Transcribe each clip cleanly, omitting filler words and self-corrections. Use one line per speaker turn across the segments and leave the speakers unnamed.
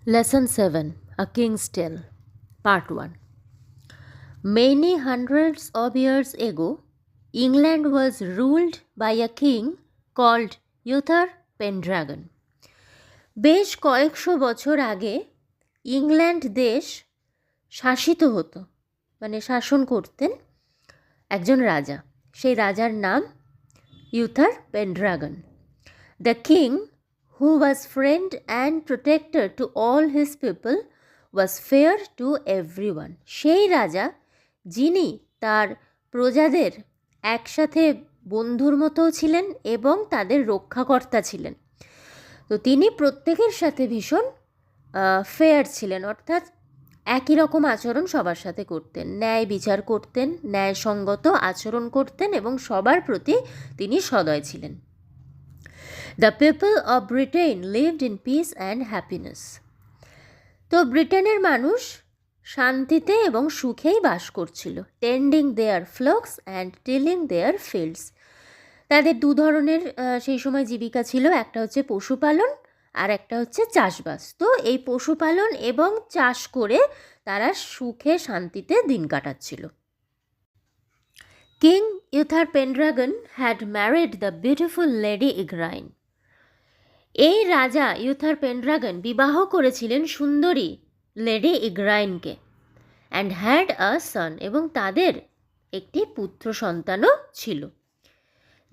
Lesson 7, A King's Tale, Part 1. Many hundreds of years ago, England was ruled by a king called Uther Pendragon. বেশ কয়েকশো বছর আগে England দেশ শাসিত হতো, মানে শাসন করতেন একজন রাজা। সেই রাজার নাম Uther Pendragon. The king, who was friend and protector to all his people, was fair to everyone. সেই রাজা যিনি তার প্রজাদের একসাথে বন্ধুর মতো ছিলেন এবং তাদের রক্ষাকর্তা ছিলেন। তো তিনি প্রত্যেকের সাথে ভীষণ ফেয়ার ছিলেন, অর্থাৎ একই রকম আচরণ সবার সাথে করতেন, ন্যায় বিচার করতেন, ন্যায়সঙ্গত আচরণ করতেন এবং সবার প্রতি তিনি সদয় ছিলেন। The people of Britain lived in peace and happiness. তো ব্রিটেনের মানুষ শান্তিতে এবং সুখেই বাস করছিল। Tending their flocks and tilling their fields. তাদের দু ধরনের সেই সময় জীবিকা ছিল, একটা হচ্ছে পশুপালন আর একটা হচ্ছে চাষবাস। তো এই পশুপালন এবং চাষ করে তারা সুখে শান্তিতে দিন কাটাচ্ছিল। King Uther Pendragon had married the beautiful lady Igraine. এই রাজা ইউথার পেনড্রাগন বিবাহ করেছিলেন সুন্দরী লেডি ইগ্রাইনকে, অ্যান্ড হ্যাড আ সন, এবং তাদের একটি পুত্র সন্তানও ছিল।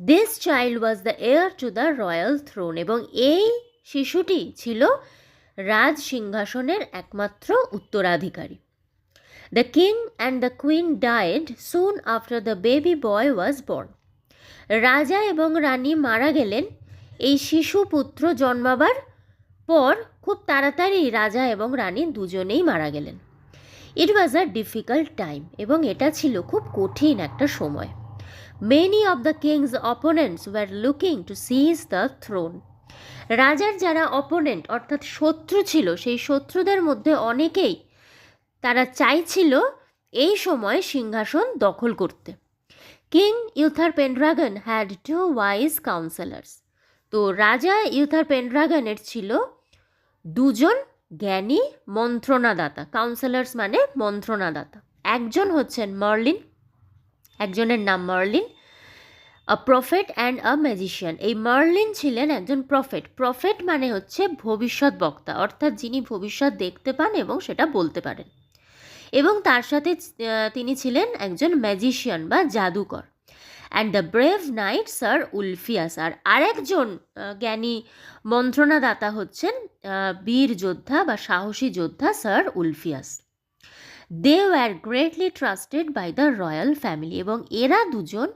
This child was the heir to the royal throne, এবং এই শিশুটি ছিল রাজ সিংহাসনের একমাত্র উত্তরাধিকারী। The king and the queen died soon after the baby boy was born. রাজা এবং রানী মারা গেলেন এই শিশু পুত্র জন্মাবার পর। খুব তাড়াতাড়ি রাজা এবং রানী দুজনেই মারা গেলেন। ইট ওয়াজ আ ডিফিকাল্ট টাইম, এবং এটা ছিল খুব কঠিন একটা সময়। Many of the king's opponents were looking to seize the throne. রাজার যারা অপোনেন্ট অর্থাৎ শত্রু ছিল, সেই শত্রুদের মধ্যে অনেকেই তারা চাইছিল এই সময় সিংহাসন দখল করতে। King Uther Pendragon had two wise counsellors. তো রাজা ইউথার পেনড্রাগনের ছিল দুজন জ্ঞানী মন্ত্রণাদাতা। কাউন্সেলার্স মানে মন্ত্রণাদাতা। একজন হচ্ছেন মার্লিন, একজনের নাম Merlin, a prophet and a magician. এই মার্লিন ছিলেন একজন প্রফেট। প্রফেট মানে হচ্ছে ভবিষ্যৎ বক্তা, অর্থাৎ যিনি ভবিষ্যৎ দেখতে পান এবং সেটা বলতে পারেন। এবং তার সাথে তিনি ছিলেন একজন ম্যাজিশিয়ান বা জাদুকর। And the brave knight sir Ulfius. আর আরেকজন জ্ঞানী মন্ত্রণাদাতা হচ্ছেন বীর যোদ্ধা বা সাহসী যোদ্ধা sir Ulfius. They were greatly trusted by the royal family, এবং এরা দুজন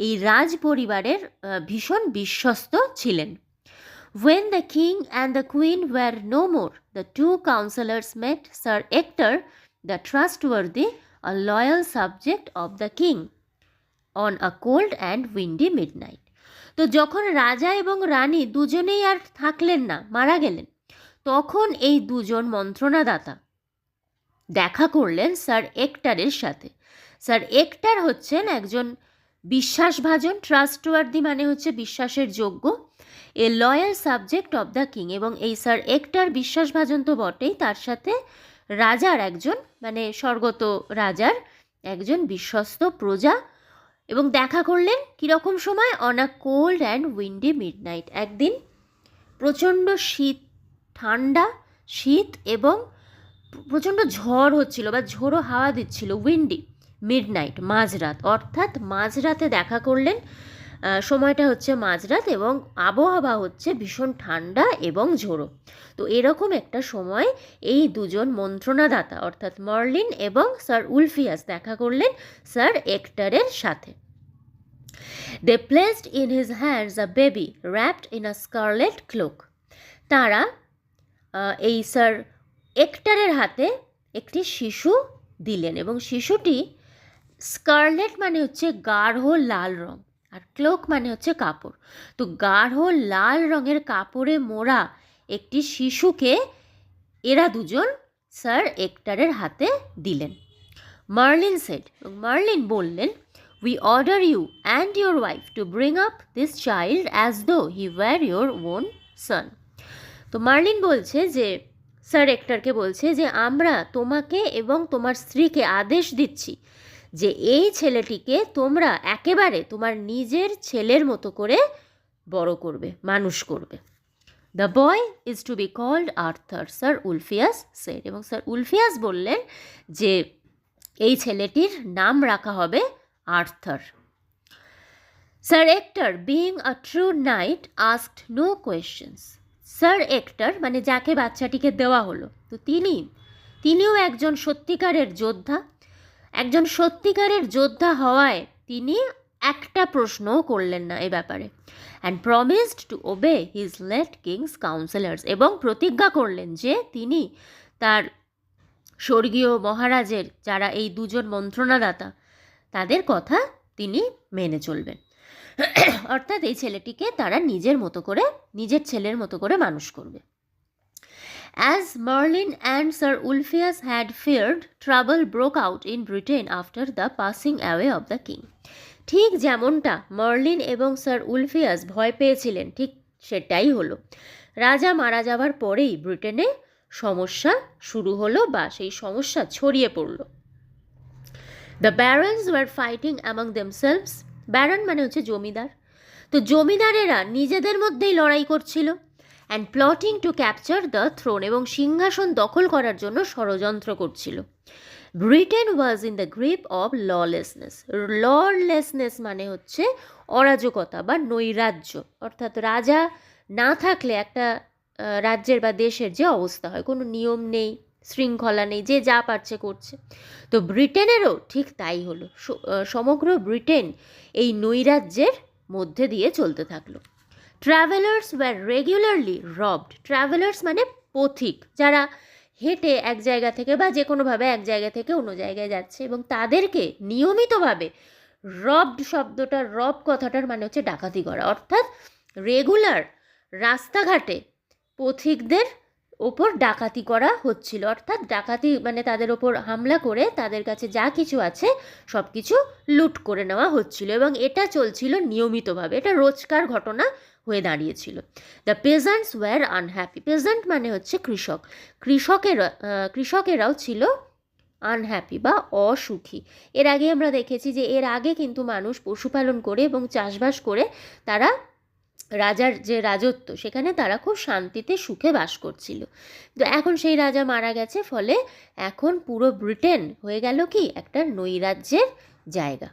এই রাজ পরিবারের ভীষণ বিশ্বস্ত ছিলেন। When the king and the queen were no more, the two counselors met Sir Ector, the trustworthy, a loyal subject of the king, on a cold and windy midnight. তো যখন রাজা এবং রানী দুজনেই আর থাকলেন না, মারা গেলেন, তখন এই দুজন মন্ত্রণাদাতা দেখা করলেন স্যার একটারের সাথে। স্যার একটার হচ্ছেন একজন বিশ্বাসভাজন, ট্রাস্টওয়ার্দি মানে হচ্ছে বিশ্বাসের যোগ্য, a loyal subject of the king. এবং এই স্যার একটার বিশ্বাসভাজন তো বটেই, তার সাথে রাজার একজন মানে স্বর্গত রাজার একজন বিশ্বস্ত প্রজা। এবং দেখা করলেন কীরকম সময়? On a cold and Windy midnight. একদিন প্রচণ্ড শীত, ঠান্ডা শীত এবং প্রচণ্ড ঝড় হচ্ছিল বা ঝোড়ো হাওয়া দিচ্ছিল। উইন্ডি, মিডনাইট মাঝরাত, অর্থাৎ মাঝরাতে দেখা করলেন। সময়টা হচ্ছে মাঝরাত এবং আবহাওয়া হচ্ছে ভীষণ ঠান্ডা এবং ঝোড়ো। তো এরকম একটা সময় এই দুজন মন্ত্রণাদাতা অর্থাৎ মার্লিন এবং স্যার উলফিয়াস দেখা করলেন স্যার একটারের সাথে। They placed in his hands a baby wrapped in a scarlet cloak. তারা এই স্যার একটারের হাতে একটি শিশু দিলেন, এবং শিশুটি স্কারলেট মানে হচ্ছে গাঢ় লাল রং, আর ক্লোক মানে হচ্ছে কাপড়। তো গাঢ় লাল রঙের কাপড়ে মোড়া একটি শিশুকে এরা দুজন স্যার একটারের হাতে দিলেন। মার্লিন সেড, মার্লিন বললেন, we order you and your wife to bring up this child as though he were your own son. তো মার্লিন বলছে যে, স্যার রেক্টরকে বলছে যে আমরা তোমাকে এবং তোমার স্ত্রীকে আদেশ দিচ্ছি যে এই ছেলেটিকে তোমরা একেবারে তোমার নিজের ছেলের মতো করে বড় করবে, মানুষ করবে। The boy is to be called Arthur, sir Ulfius said. এবং স্যার উলফিয়াস বললেন যে এই ছেলেটির নাম রাখা হবে Arthur. Sir Ector being a true knight asked no questions. Sir Ector মানে যাকে বাচ্চাটিকে দেওয়া হলো, তো তিনিও একজন সত্যিকারের যোদ্ধা। একজন সত্যিকারের যোদ্ধা হওয়ায় তিনি একটা প্রশ্নও করলেন না এ ব্যাপারে। And promised to obey his late king's councillors, এবং প্রতিজ্ঞা করলেন যে তিনি তার স্বর্গীয় মহারাজের যারা এই দুজন মন্ত্রণাদাতা তাদের কথা তিনি মেনে চলবেন। অর্থাৎ এই ছেলেটিকে তারা নিজের মতো করে, নিজের ছেলের মতো করে মানুষ করবে। As Merlin and Sir Ulfias had feared, trouble broke out in Britain after the passing away of the king. ঠিক যেমনটা মার্লিন এবং স্যার উলফিয়াস ভয় পেয়েছিলেন, ঠিক সেটাই হলো। রাজা মারা যাওয়ার পরেই ব্রিটেনে সমস্যা শুরু হলো, বা সেই সমস্যা ছড়িয়ে পড়ল। The barons were fighting among themselves. Baron মানে হচ্ছে জমিদার। তো জমিদারেরা নিজেদের মধ্যেই লড়াই করছিল। And plotting to capture the throne, এবং সিংহাসন দখল করার জন্য ষড়যন্ত্র করছিল। Britain was in the grip of lawlessness. Lawlessness মানে হচ্ছে অরাজকতা বা নৈরাজ্য, অর্থাৎ রাজা না থাকলে একটা রাজ্যের বা দেশের যে অবস্থা হয়, কোনো নিয়ম নেই, শৃঙ্খলা নেই, যে যা পারছে করছে। তো ব্রিটেনেরও ঠিক তাই হলো। সমগ্র ব্রিটেন এই নৈরাজ্যের মধ্যে দিয়ে চলতে থাকলো। Travellers were regularly robbed. Travellers মানে পথিক, যারা হেঁটে এক জায়গা থেকে বা যে কোনোভাবে এক জায়গা থেকে অন্য জায়গায় যাচ্ছে, এবং তাদেরকে নিয়মিতভাবে, রবড শব্দটা, রব কথাটার মানে হচ্ছে ডাকাতি করা, অর্থাৎ রেগুলার রাস্তাঘাটে পথিকদের ওপর ডাকাতি করা হচ্ছিল। অর্থাৎ ডাকাতি মানে তাদের ওপর হামলা করে তাদের কাছে যা কিছু আছে সব কিছু লুট করে নেওয়া হচ্ছিল, এবং এটা চলছিল নিয়মিতভাবে, এটা রোজকার ঘটনা হয়ে দাঁড়িয়েছিল। The peasants were unhappy. Peasant মানে হচ্ছে কৃষক। কৃষকেরাও ছিল আনহ্যাপি বা অসুখী। এর আগে আমরা দেখেছি যে এর আগে কিন্তু মানুষ পশুপালন করে এবং চাষবাস করে তারা রাজার যে রাজত্ব সেখানে তারা খুব শান্তিতে সুখে বাস করছিল। তো এখন সেই রাজা মারা গেছে, ফলে এখন পুরো ব্রিটেন হয়ে গেল কি একটা নৈরাজ্যের জায়গা।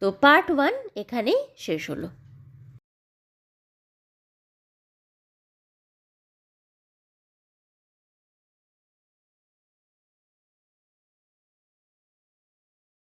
তো পার্ট 1 এখানেই শেষ হলো।